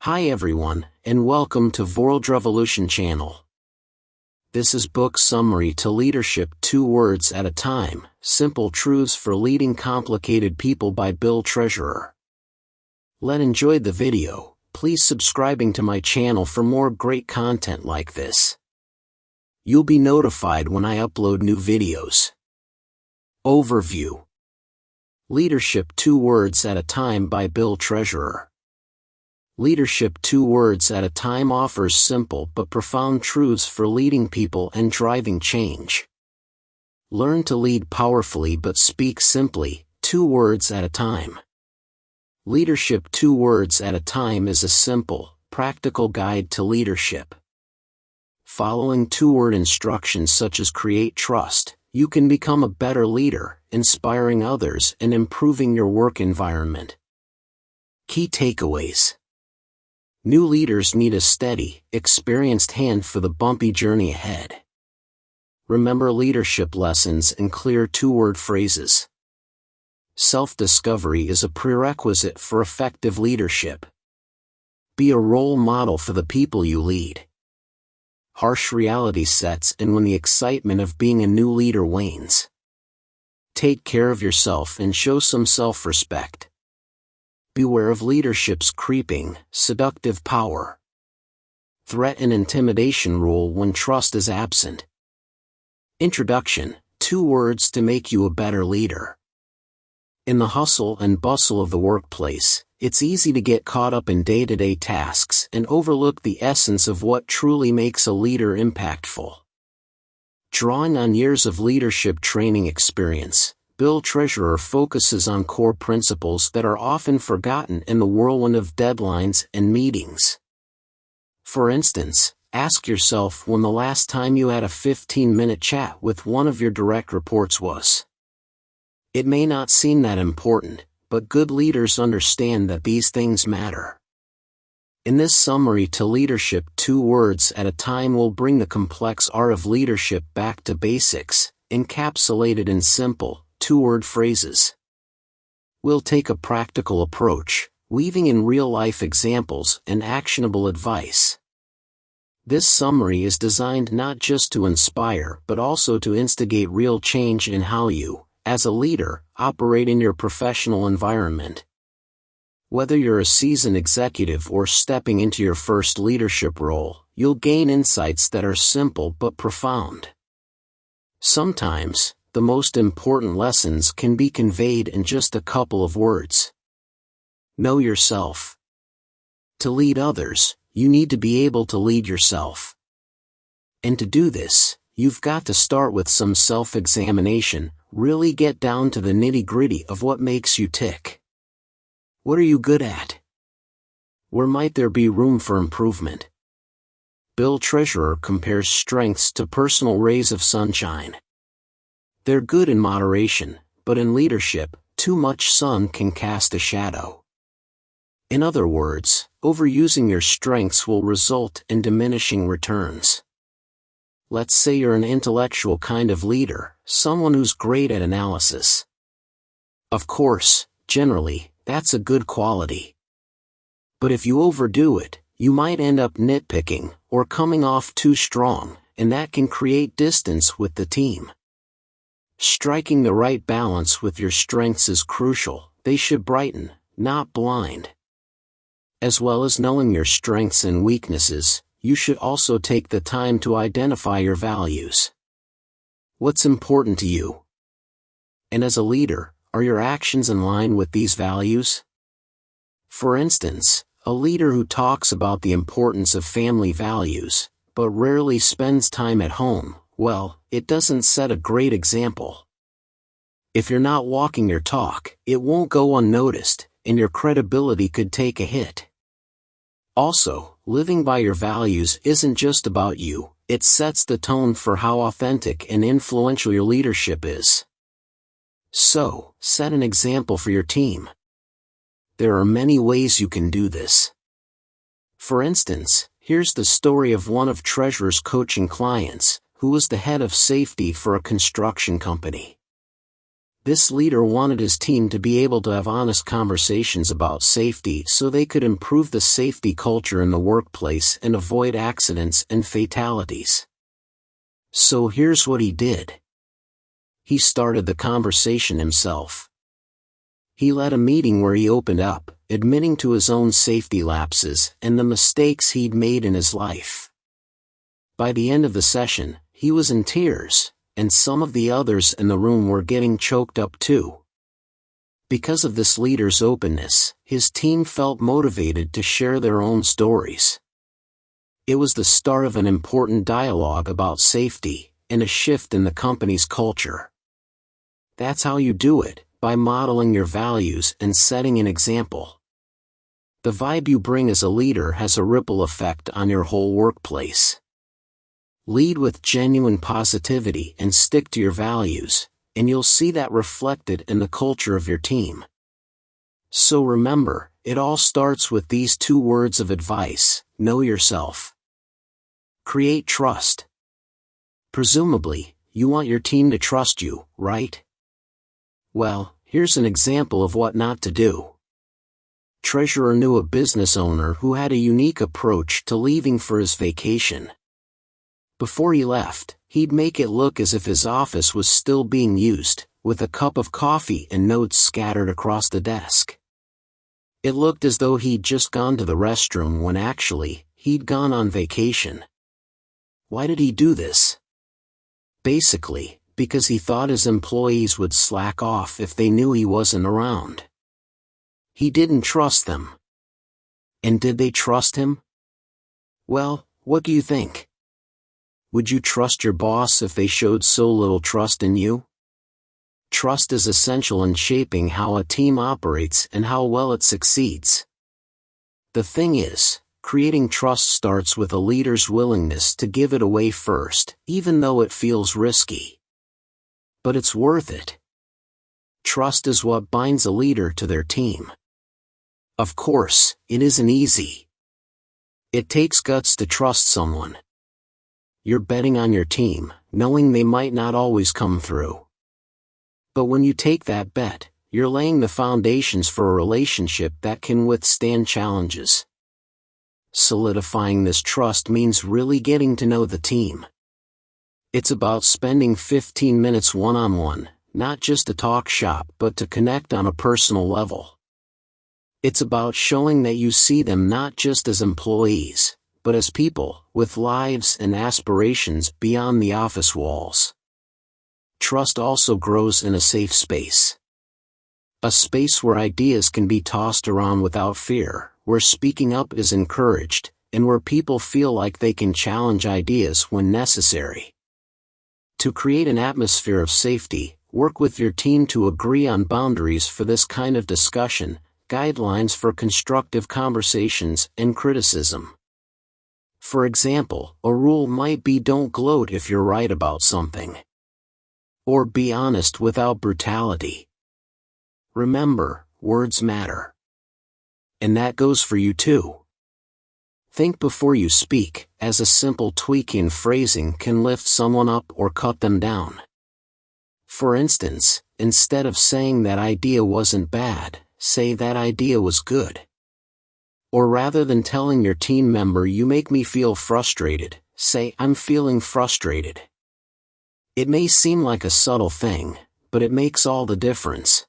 Hi everyone, and welcome to Vorldrevolution channel. This is book summary to leadership 2 words at a time, simple truths for leading complicated people by Bill Treasurer. Let's enjoy the video. Please subscribing to my channel for more great content like this. You'll be notified when I upload new videos. Overview. Leadership 2 words at a time by Bill Treasurer. Leadership 2 words at a time offers simple but profound truths for leading people and driving change. Learn to lead powerfully but speak simply, 2 words at a time. Leadership 2 words at a time is a simple, practical guide to leadership. Following 2-word instructions such as create trust, you can become a better leader, inspiring others and improving your work environment. Key takeaways. New leaders need a steady, experienced hand for the bumpy journey ahead. Remember leadership lessons in clear 2-word phrases. Self-discovery is a prerequisite for effective leadership. Be a role model for the people you lead. Harsh reality sets in when the excitement of being a new leader wanes. Take care of yourself and show some self-respect. Beware of leadership's creeping, seductive power. Threat and intimidation rule when trust is absent. Introduction, 2 words to make you a better leader. In the hustle and bustle of the workplace, it's easy to get caught up in day-to-day tasks and overlook the essence of what truly makes a leader impactful. Drawing on years of leadership training experience, Bill Treasurer focuses on core principles that are often forgotten in the whirlwind of deadlines and meetings. For instance, ask yourself when the last time you had a 15-minute chat with one of your direct reports was. It may not seem that important, but good leaders understand that these things matter. In this summary to leadership 2 words at a time will bring the complex art of leadership back to basics, encapsulated in simple, 2-word phrases. We'll take a practical approach, weaving in real-life examples and actionable advice. This summary is designed not just to inspire but also to instigate real change in how you, as a leader, operate in your professional environment. Whether you're a seasoned executive or stepping into your first leadership role, you'll gain insights that are simple but profound. Sometimes, the most important lessons can be conveyed in just a couple of words. Know yourself. To lead others, you need to be able to lead yourself. And to do this, you've got to start with some self-examination, really get down to the nitty-gritty of what makes you tick. What are you good at? Where might there be room for improvement? Bill Treasurer compares strengths to personal rays of sunshine. They're good in moderation, but in leadership, too much sun can cast a shadow. In other words, overusing your strengths will result in diminishing returns. Let's say you're an intellectual kind of leader, someone who's great at analysis. Of course, generally, that's a good quality. But if you overdo it, you might end up nitpicking or coming off too strong, and that can create distance with the team. Striking the right balance with your strengths is crucial. They should brighten, not blind. As well as knowing your strengths and weaknesses, you should also take the time to identify your values. What's important to you? And as a leader, are your actions in line with these values? For instance, a leader who talks about the importance of family values, but rarely spends time at home, well, it doesn't set a great example. If you're not walking your talk, it won't go unnoticed, and your credibility could take a hit. Also, living by your values isn't just about you, it sets the tone for how authentic and influential your leadership is. So, set an example for your team. There are many ways you can do this. For instance, here's the story of one of Treasurer's coaching clients, who was the head of safety for a construction company. This leader wanted his team to be able to have honest conversations about safety so they could improve the safety culture in the workplace and avoid accidents and fatalities. So here's what he did. He started the conversation himself. He led a meeting where he opened up, admitting to his own safety lapses and the mistakes he'd made in his life. By the end of the session, he was in tears, and some of the others in the room were getting choked up too. Because of this leader's openness, his team felt motivated to share their own stories. It was the start of an important dialogue about safety, and a shift in the company's culture. That's how you do it, by modeling your values and setting an example. The vibe you bring as a leader has a ripple effect on your whole workplace. Lead with genuine positivity and stick to your values, and you'll see that reflected in the culture of your team. So remember, it all starts with these 2 words of advice: know yourself. Create trust. Presumably, you want your team to trust you, right? Well, here's an example of what not to do. Treasurer knew a business owner who had a unique approach to leaving for his vacation. Before he left, he'd make it look as if his office was still being used, with a cup of coffee and notes scattered across the desk. It looked as though he'd just gone to the restroom when actually, he'd gone on vacation. Why did he do this? Basically, because he thought his employees would slack off if they knew he wasn't around. He didn't trust them. And did they trust him? Well, what do you think? Would you trust your boss if they showed so little trust in you? Trust is essential in shaping how a team operates and how well it succeeds. The thing is, creating trust starts with a leader's willingness to give it away first, even though it feels risky. But it's worth it. Trust is what binds a leader to their team. Of course, it isn't easy. It takes guts to trust someone. You're betting on your team, knowing they might not always come through. But when you take that bet, you're laying the foundations for a relationship that can withstand challenges. Solidifying this trust means really getting to know the team. It's about spending 15 minutes one-on-one, not just to talk shop but to connect on a personal level. It's about showing that you see them not just as employees, but as people, with lives and aspirations beyond the office walls. Trust also grows in a safe space. A space where ideas can be tossed around without fear, where speaking up is encouraged, and where people feel like they can challenge ideas when necessary. To create an atmosphere of safety, work with your team to agree on boundaries for this kind of discussion, guidelines for constructive conversations and criticism. For example, a rule might be don't gloat if you're right about something. Or be honest without brutality. Remember, words matter. And that goes for you too. Think before you speak, as a simple tweak in phrasing can lift someone up or cut them down. For instance, instead of saying that idea wasn't bad, say that idea was good. Or rather than telling your team member you make me feel frustrated, say I'm feeling frustrated. It may seem like a subtle thing, but it makes all the difference.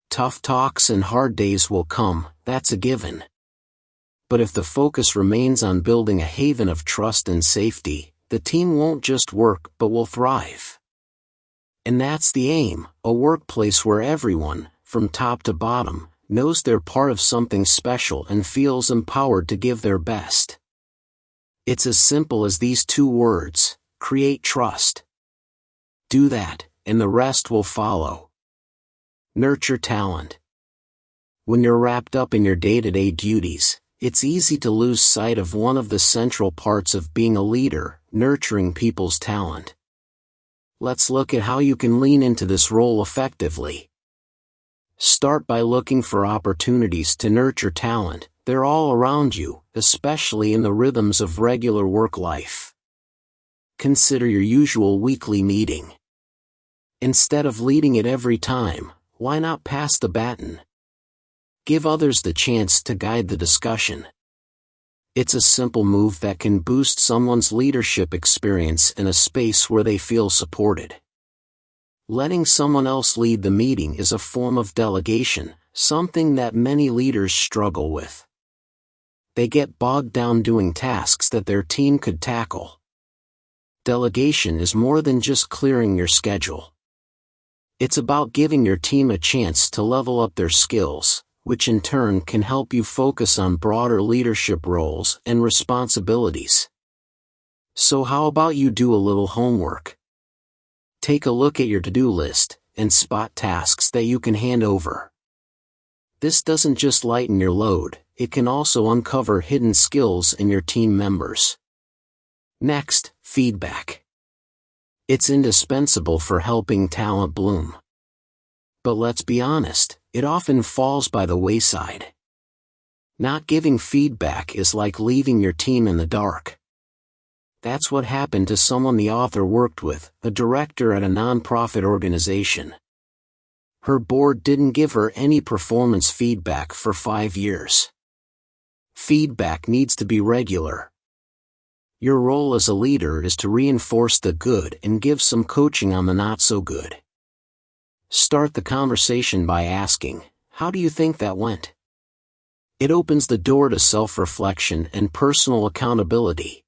Tough talks and hard days will come, that's a given. But if the focus remains on building a haven of trust and safety, the team won't just work but will thrive. And that's the aim, a workplace where everyone, from top to bottom, knows they're part of something special and feels empowered to give their best. It's as simple as these 2 words: create trust. Do that, and the rest will follow. Nurture talent. When you're wrapped up in your day-to-day duties, it's easy to lose sight of one of the central parts of being a leader, nurturing people's talent. Let's look at how you can lean into this role effectively. Start by looking for opportunities to nurture talent. They're all around you, especially in the rhythms of regular work life. Consider your usual weekly meeting. Instead of leading it every time, why not pass the baton? Give others the chance to guide the discussion. It's a simple move that can boost someone's leadership experience in a space where they feel supported. Letting someone else lead the meeting is a form of delegation, something that many leaders struggle with. They get bogged down doing tasks that their team could tackle. Delegation is more than just clearing your schedule. It's about giving your team a chance to level up their skills, which in turn can help you focus on broader leadership roles and responsibilities. So how about you do a little homework? Take a look at your to-do list and spot tasks that you can hand over. This doesn't just lighten your load, it can also uncover hidden skills in your team members. Next, feedback. It's indispensable for helping talent bloom. But let's be honest, it often falls by the wayside. Not giving feedback is like leaving your team in the dark. That's what happened to someone the author worked with, a director at a nonprofit organization. Her board didn't give her any performance feedback for 5 years. Feedback needs to be regular. Your role as a leader is to reinforce the good and give some coaching on the not so good. Start the conversation by asking, "How do you think that went?" It opens the door to self-reflection and personal accountability.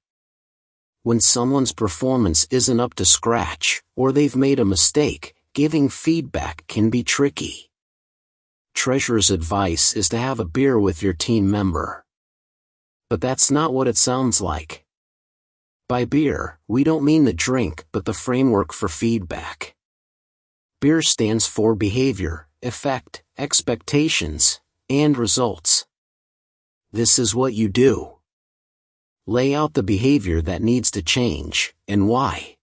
When someone's performance isn't up to scratch, or they've made a mistake, giving feedback can be tricky. Treasurer's advice is to have a beer with your team member. But that's not what it sounds like. By beer, we don't mean the drink but the framework for feedback. BEER stands for behavior, effect, expectations, and results. This is what you do. Lay out the behavior that needs to change, and why.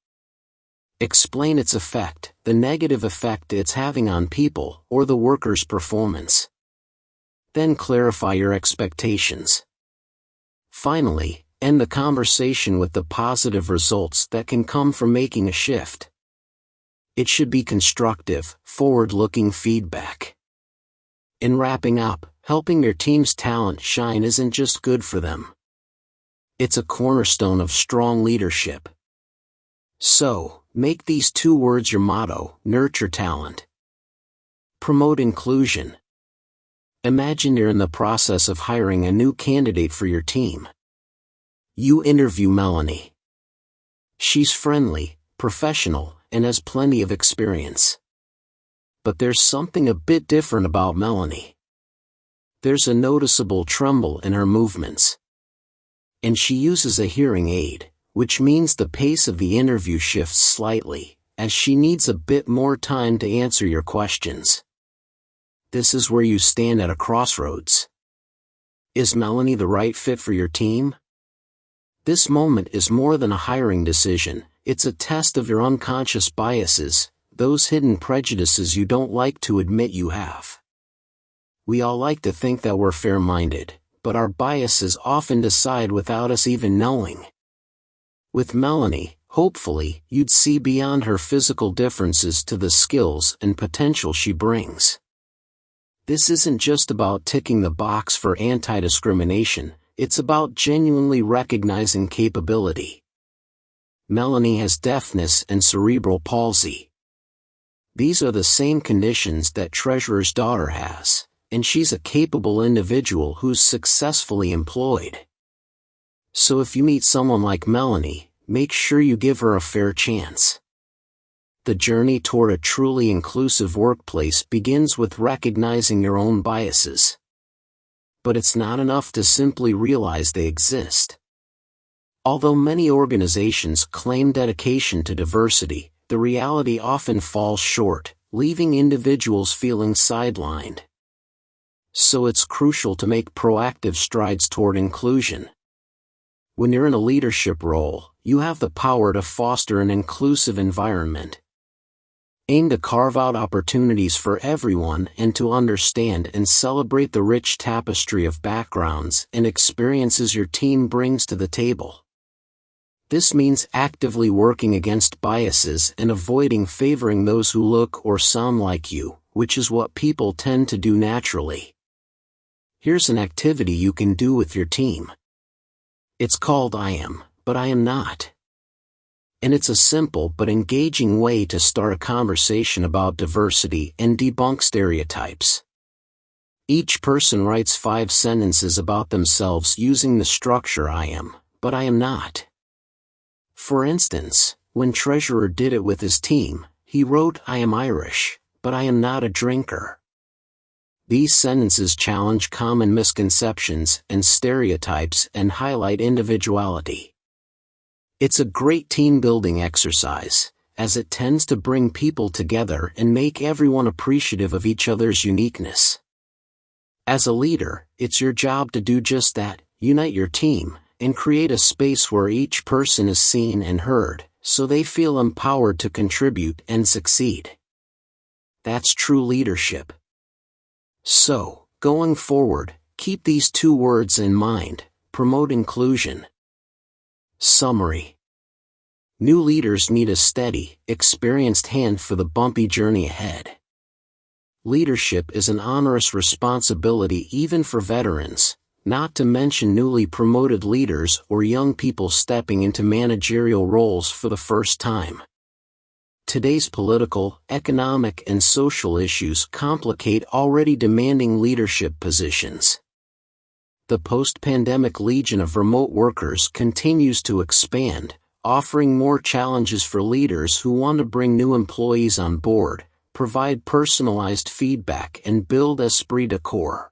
Explain its effect, the negative effect it's having on people or the worker's performance. Then clarify your expectations. Finally, end the conversation with the positive results that can come from making a shift. It should be constructive, forward-looking feedback. In wrapping up, helping your team's talent shine isn't just good for them. It's a cornerstone of strong leadership. So, make these 2 words your motto: nurture talent. Promote inclusion. Imagine you're in the process of hiring a new candidate for your team. You interview Melanie. She's friendly, professional, and has plenty of experience. But there's something a bit different about Melanie. There's a noticeable tremble in her movements. And she uses a hearing aid, which means the pace of the interview shifts slightly, as she needs a bit more time to answer your questions. This is where you stand at a crossroads. Is Melanie the right fit for your team? This moment is more than a hiring decision, it's a test of your unconscious biases, those hidden prejudices you don't like to admit you have. We all like to think that we're fair-minded, but our biases often decide without us even knowing. With Melanie, hopefully, you'd see beyond her physical differences to the skills and potential she brings. This isn't just about ticking the box for anti-discrimination, it's about genuinely recognizing capability. Melanie has deafness and cerebral palsy. These are the same conditions that Treasurer's daughter has, and she's a capable individual who's successfully employed. So if you meet someone like Melanie, make sure you give her a fair chance. The journey toward a truly inclusive workplace begins with recognizing your own biases. But it's not enough to simply realize they exist. Although many organizations claim dedication to diversity, the reality often falls short, leaving individuals feeling sidelined. So it's crucial to make proactive strides toward inclusion. When you're in a leadership role, you have the power to foster an inclusive environment. Aim to carve out opportunities for everyone and to understand and celebrate the rich tapestry of backgrounds and experiences your team brings to the table. This means actively working against biases and avoiding favoring those who look or sound like you, which is what people tend to do naturally. Here's an activity you can do with your team. It's called I am, but I am not. And it's a simple but engaging way to start a conversation about diversity and debunk stereotypes. Each person writes 5 sentences about themselves using the structure I am, but I am not. For instance, when Treasurer did it with his team, he wrote I am Irish, but I am not a drinker. These sentences challenge common misconceptions and stereotypes and highlight individuality. It's a great team-building exercise, as it tends to bring people together and make everyone appreciative of each other's uniqueness. As a leader, it's your job to do just that, unite your team, and create a space where each person is seen and heard, so they feel empowered to contribute and succeed. That's true leadership. So, going forward, keep these 2 words in mind: promote inclusion. Summary. New leaders need a steady, experienced hand for the bumpy journey ahead. Leadership is an onerous responsibility even for veterans, not to mention newly promoted leaders or young people stepping into managerial roles for the first time. Today's political, economic, and social issues complicate already demanding leadership positions. The post-pandemic legion of remote workers continues to expand, offering more challenges for leaders who want to bring new employees on board, provide personalized feedback, and build esprit de corps.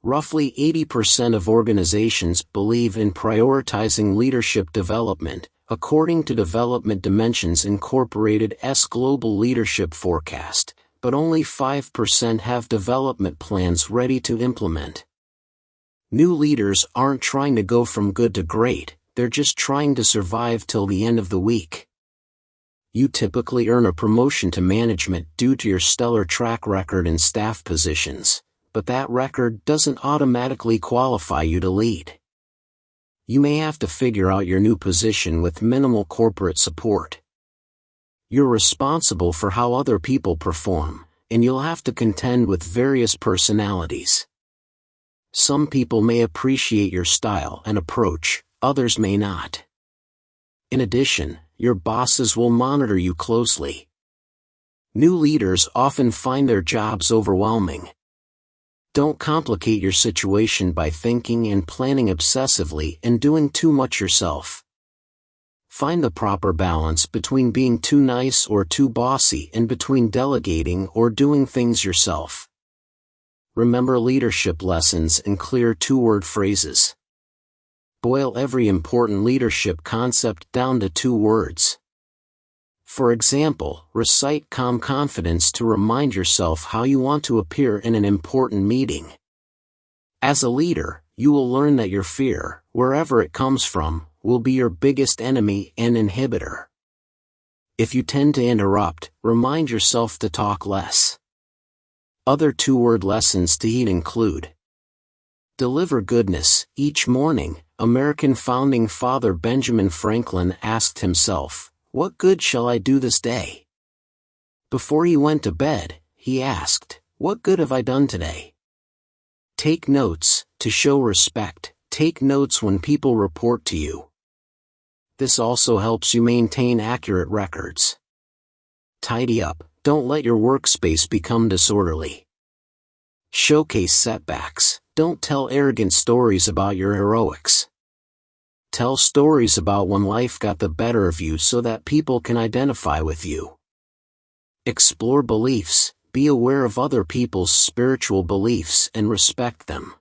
Roughly 80% of organizations believe in prioritizing leadership development, according to Development Dimensions Incorporated's Global Leadership Forecast, but only 5% have development plans ready to implement. New leaders aren't trying to go from good to great, they're just trying to survive till the end of the week. You typically earn a promotion to management due to your stellar track record in staff positions, but that record doesn't automatically qualify you to lead. You may have to figure out your new position with minimal corporate support. You're responsible for how other people perform, and you'll have to contend with various personalities. Some people may appreciate your style and approach, others may not. In addition, your bosses will monitor you closely. New leaders often find their jobs overwhelming. Don't complicate your situation by thinking and planning obsessively and doing too much yourself. Find the proper balance between being too nice or too bossy and between delegating or doing things yourself. Remember leadership lessons in clear 2-word phrases. Boil every important leadership concept down to 2 words. For example, recite calm confidence to remind yourself how you want to appear in an important meeting. As a leader, you will learn that your fear, wherever it comes from, will be your biggest enemy and inhibitor. If you tend to interrupt, remind yourself to talk less. Other 2-word lessons to heed include: deliver goodness. Each morning, American founding father Benjamin Franklin asked himself, "What good shall I do this day?" Before he went to bed, he asked, "What good have I done today?" Take notes. To show respect, take notes when people report to you. This also helps you maintain accurate records. Tidy up. Don't let your workspace become disorderly. Showcase setbacks. Don't tell arrogant stories about your heroics. Tell stories about when life got the better of you so that people can identify with you. Explore beliefs. Be aware of other people's spiritual beliefs and respect them.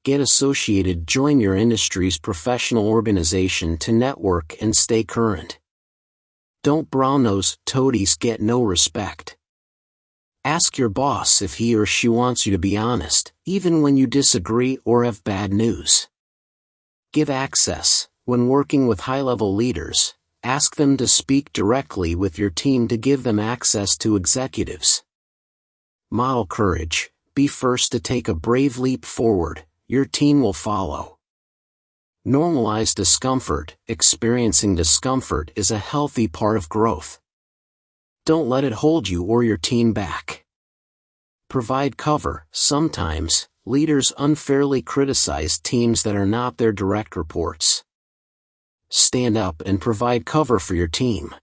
Get associated. Join your industry's professional organization to network and stay current. Don't brown-nose. Toadies get no respect. Ask your boss if he or she wants you to be honest, even when you disagree or have bad news. Give access. When working with high-level leaders, ask them to speak directly with your team to give them access to executives. Model courage. Be first to take a brave leap forward. Your team will follow. Normalize discomfort. Experiencing discomfort is a healthy part of growth. Don't let it hold you or your team back. Provide cover. Sometimes, leaders unfairly criticize teams that are not their direct reports. Stand up and provide cover for your team.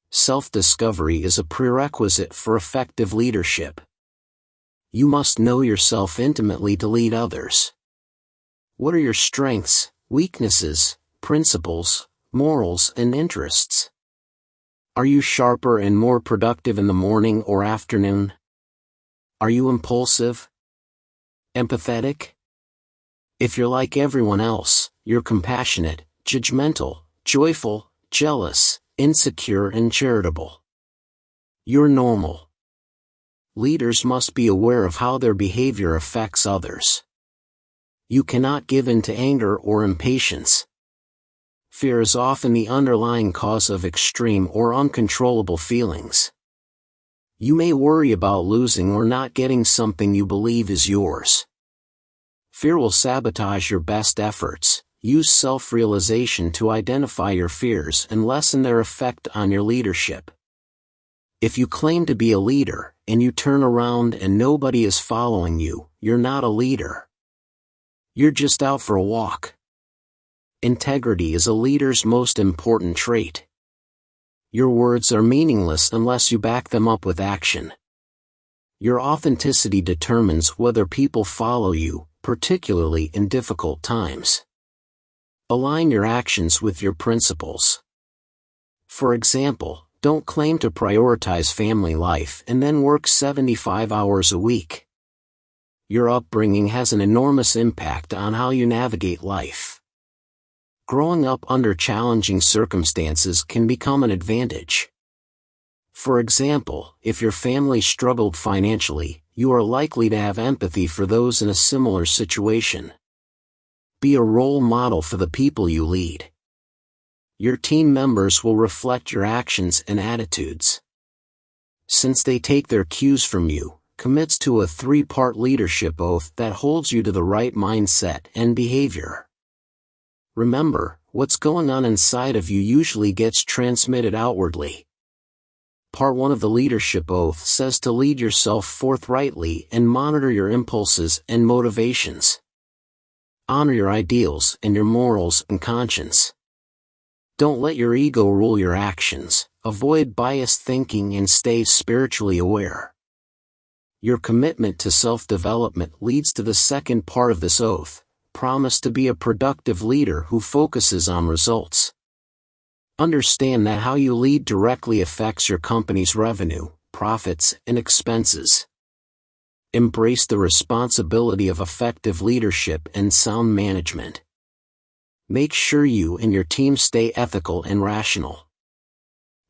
Self-discovery is a prerequisite for effective leadership. You must know yourself intimately to lead others. What are your strengths, weaknesses, principles, morals, and interests? Are you sharper and more productive in the morning or afternoon? Are you impulsive? Empathetic? If you're like everyone else, you're compassionate, judgmental, joyful, jealous, insecure, and charitable. You're normal. Leaders must be aware of how their behavior affects others. You cannot give in to anger or impatience. Fear is often the underlying cause of extreme or uncontrollable feelings. You may worry about losing or not getting something you believe is yours. Fear will sabotage your best efforts. Use self-realization to identify your fears and lessen their effect on your leadership. If you claim to be a leader, and you turn around and nobody is following you, you're not a leader. You're just out for a walk. Integrity is a leader's most important trait. Your words are meaningless unless you back them up with action. Your authenticity determines whether people follow you, particularly in difficult times. Align your actions with your principles. For example, don't claim to prioritize family life and then work 75 hours a week. Your upbringing has an enormous impact on how you navigate life. Growing up under challenging circumstances can become an advantage. For example, if your family struggled financially, you are likely to have empathy for those in a similar situation. Be a role model for the people you lead. Your team members will reflect your actions and attitudes. Since they take their cues from you, commits to a 3-part leadership oath that holds you to the right mindset and behavior. Remember, what's going on inside of you usually gets transmitted outwardly. Part 1 of the leadership oath says to lead yourself forthrightly and monitor your impulses and motivations. Honor your ideals and your morals and conscience. Don't let your ego rule your actions. Avoid biased thinking and stay spiritually aware. Your commitment to self-development leads to the second part of this oath. Promise to be a productive leader who focuses on results. Understand that how you lead directly affects your company's revenue, profits, and expenses. Embrace the responsibility of effective leadership and sound management. Make sure you and your team stay ethical and rational.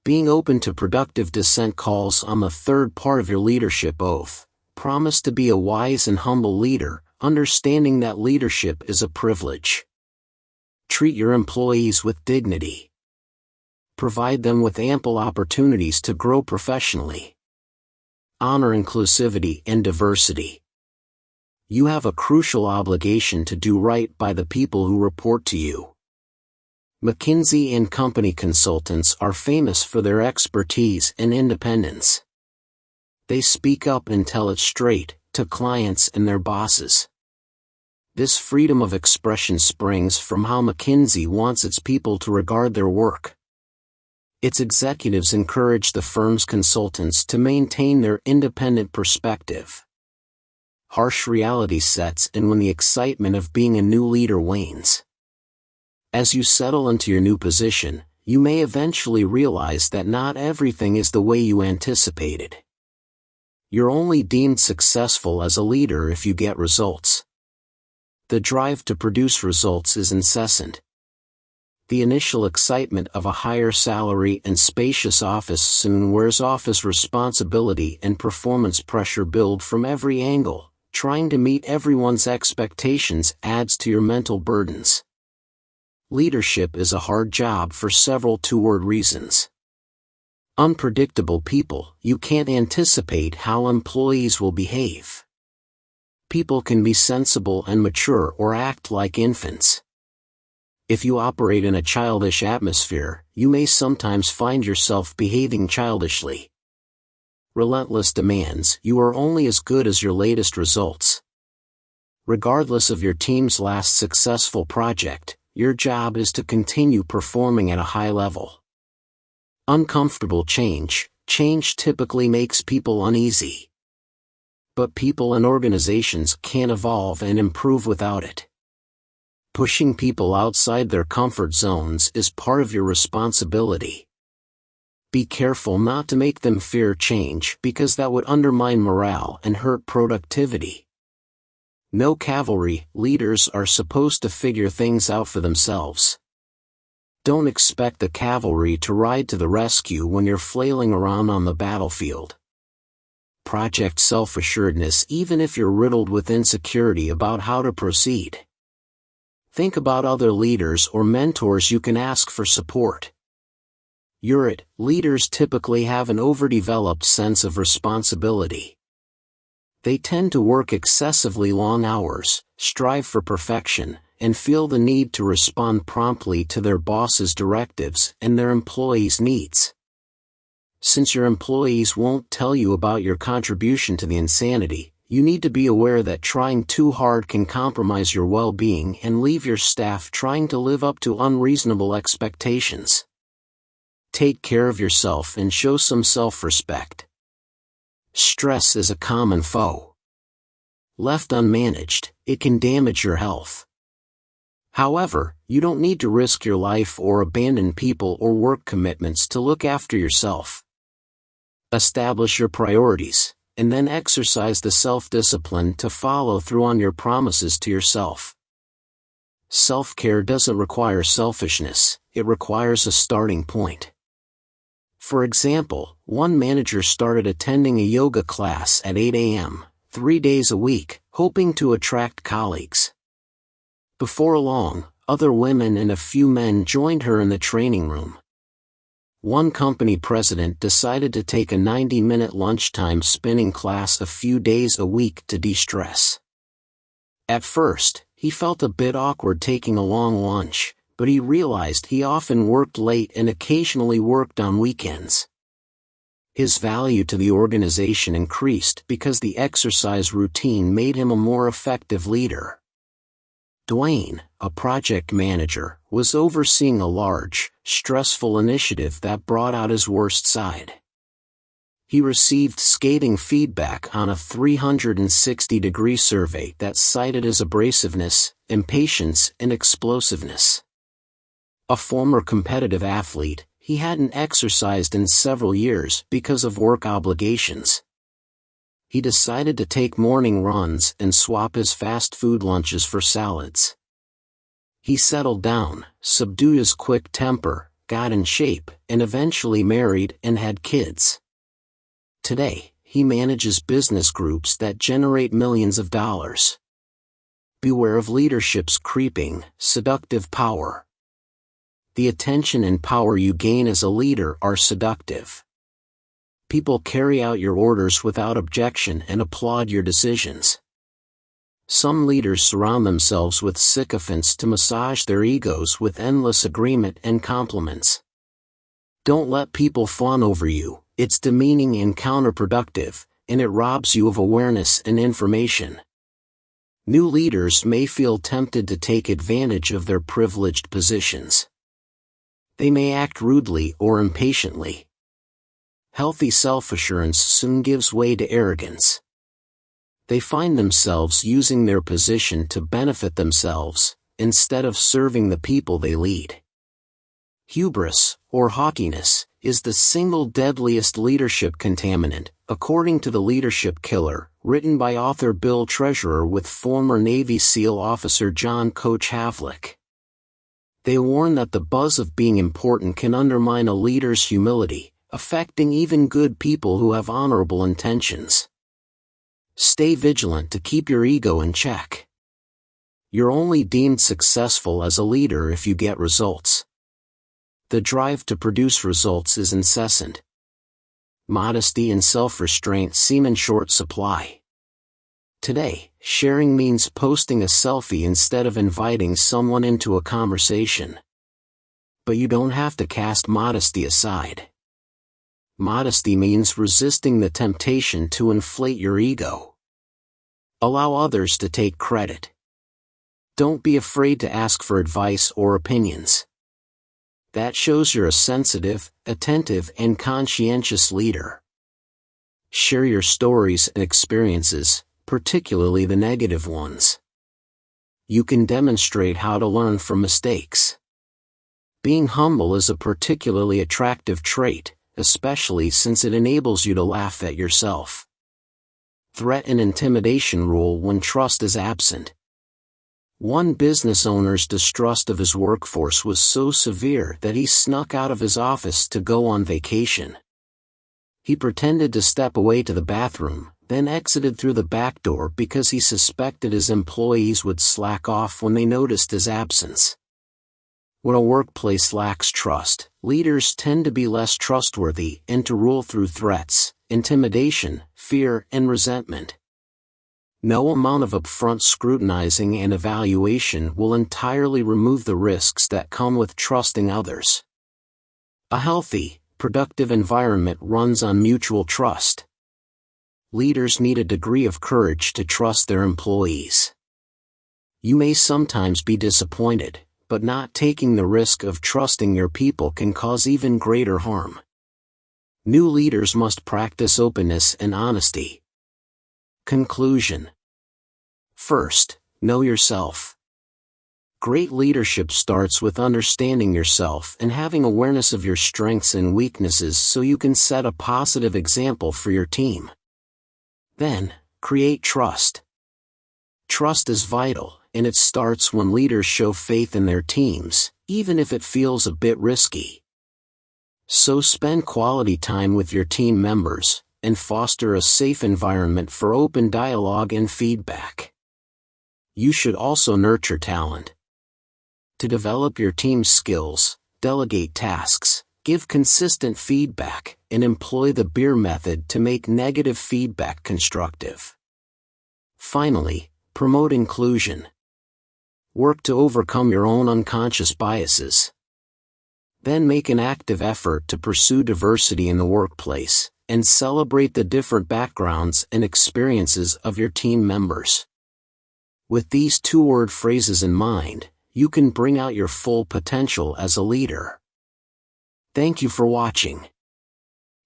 Being open to productive dissent calls on the third part of your leadership oath. Promise to be a wise and humble leader, understanding that leadership is a privilege. Treat your employees with dignity. Provide them with ample opportunities to grow professionally. Honor inclusivity and diversity. You have a crucial obligation to do right by the people who report to you. McKinsey & Company consultants are famous for their expertise and independence. They speak up and tell it straight, to clients and their bosses. This freedom of expression springs from how McKinsey wants its people to regard their work. Its executives encourage the firm's consultants to maintain their independent perspective. Harsh reality sets in when the excitement of being a new leader wanes. As you settle into your new position, you may eventually realize that not everything is the way you anticipated. You're only deemed successful as a leader if you get results. The drive to produce results is incessant. The initial excitement of a higher salary and spacious office soon wears off as responsibility and performance pressure build from every angle. Trying to meet everyone's expectations adds to your mental burdens. Leadership is a hard job for several two-word reasons. Unpredictable people. You can't anticipate how employees will behave. People can be sensible and mature or act like infants. If you operate in a childish atmosphere, you may sometimes find yourself behaving childishly. Relentless demands, you are only as good as your latest results. Regardless of your team's last successful project, your job is to continue performing at a high level. Uncomfortable change typically makes people uneasy. But people and organizations can evolve and improve without it. Pushing people outside their comfort zones is part of your responsibility. Be careful not to make them fear change because that would undermine morale and hurt productivity. No cavalry, leaders are supposed to figure things out for themselves. Don't expect the cavalry to ride to the rescue when you're flailing around on the battlefield. Project self-assuredness even if you're riddled with insecurity about how to proceed. Think about other leaders or mentors you can ask for support. Leaders typically have an overdeveloped sense of responsibility. They tend to work excessively long hours, strive for perfection, and feel the need to respond promptly to their boss's directives and their employees' needs. Since your employees won't tell you about your contribution to the insanity, you need to be aware that trying too hard can compromise your well-being and leave your staff trying to live up to unreasonable expectations. Take care of yourself and show some self-respect. Stress is a common foe. Left unmanaged, it can damage your health. However, you don't need to risk your life or abandon people or work commitments to look after yourself. Establish your priorities, and then exercise the self-discipline to follow through on your promises to yourself. Self-care doesn't require selfishness, it requires a starting point. For example, one manager started attending a yoga class at 8 a.m., 3 days a week, hoping to attract colleagues. Before long, other women and a few men joined her in the training room. One company president decided to take a 90-minute lunchtime spinning class a few days a week to de-stress. At first, he felt a bit awkward taking a long lunch, but he realized he often worked late and occasionally worked on weekends. His value to the organization increased because the exercise routine made him a more effective leader. Dwayne, a project manager, was overseeing a large, stressful initiative that brought out his worst side. He received scathing feedback on a 360-degree survey that cited his abrasiveness, impatience, and explosiveness. A former competitive athlete, he hadn't exercised in several years because of work obligations. He decided to take morning runs and swap his fast food lunches for salads. He settled down, subdued his quick temper, got in shape, and eventually married and had kids. Today, he manages business groups that generate millions of dollars. Beware of leadership's creeping, seductive power. The attention and power you gain as a leader are seductive. People carry out your orders without objection and applaud your decisions. Some leaders surround themselves with sycophants to massage their egos with endless agreement and compliments. Don't let people fawn over you, it's demeaning and counterproductive, and it robs you of awareness and information. New leaders may feel tempted to take advantage of their privileged positions. They may act rudely or impatiently. Healthy self-assurance soon gives way to arrogance. They find themselves using their position to benefit themselves, instead of serving the people they lead. Hubris, or haughtiness, is the single deadliest leadership contaminant, according to The Leadership Killer, written by author Bill Treasurer with former Navy SEAL officer John Coach Havlick. They warn that the buzz of being important can undermine a leader's humility, affecting even good people who have honorable intentions. Stay vigilant to keep your ego in check. You're only deemed successful as a leader if you get results. The drive to produce results is incessant. Modesty and self-restraint seem in short supply. Today, sharing means posting a selfie instead of inviting someone into a conversation. But you don't have to cast modesty aside. Modesty means resisting the temptation to inflate your ego. Allow others to take credit. Don't be afraid to ask for advice or opinions. That shows you're a sensitive, attentive, and conscientious leader. Share your stories and experiences, particularly the negative ones. You can demonstrate how to learn from mistakes. Being humble is a particularly attractive trait, especially since it enables you to laugh at yourself. Threat and intimidation rule when trust is absent. One business owner's distrust of his workforce was so severe that he snuck out of his office to go on vacation. He pretended to step away to the bathroom, then exited through the back door because he suspected his employees would slack off when they noticed his absence. When a workplace lacks trust, leaders tend to be less trustworthy and to rule through threats, intimidation, fear, and resentment. No amount of upfront scrutinizing and evaluation will entirely remove the risks that come with trusting others. A healthy, productive environment runs on mutual trust. Leaders need a degree of courage to trust their employees. You may sometimes be disappointed, but not taking the risk of trusting your people can cause even greater harm. New leaders must practice openness and honesty. Conclusion. First, know yourself. Great leadership starts with understanding yourself and having awareness of your strengths and weaknesses so you can set a positive example for your team. Then, create trust. Trust is vital, and it starts when leaders show faith in their teams, even if it feels a bit risky. So spend quality time with your team members, and foster a safe environment for open dialogue and feedback. You should also nurture talent. To develop your team's skills, delegate tasks, give consistent feedback, and employ the beer method to make negative feedback constructive. Finally, promote inclusion. Work to overcome your own unconscious biases. Then make an active effort to pursue diversity in the workplace, and celebrate the different backgrounds and experiences of your team members. With these two-word phrases in mind, you can bring out your full potential as a leader. Thank you for watching.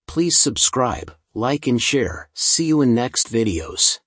Please subscribe, like and share. See you in next videos.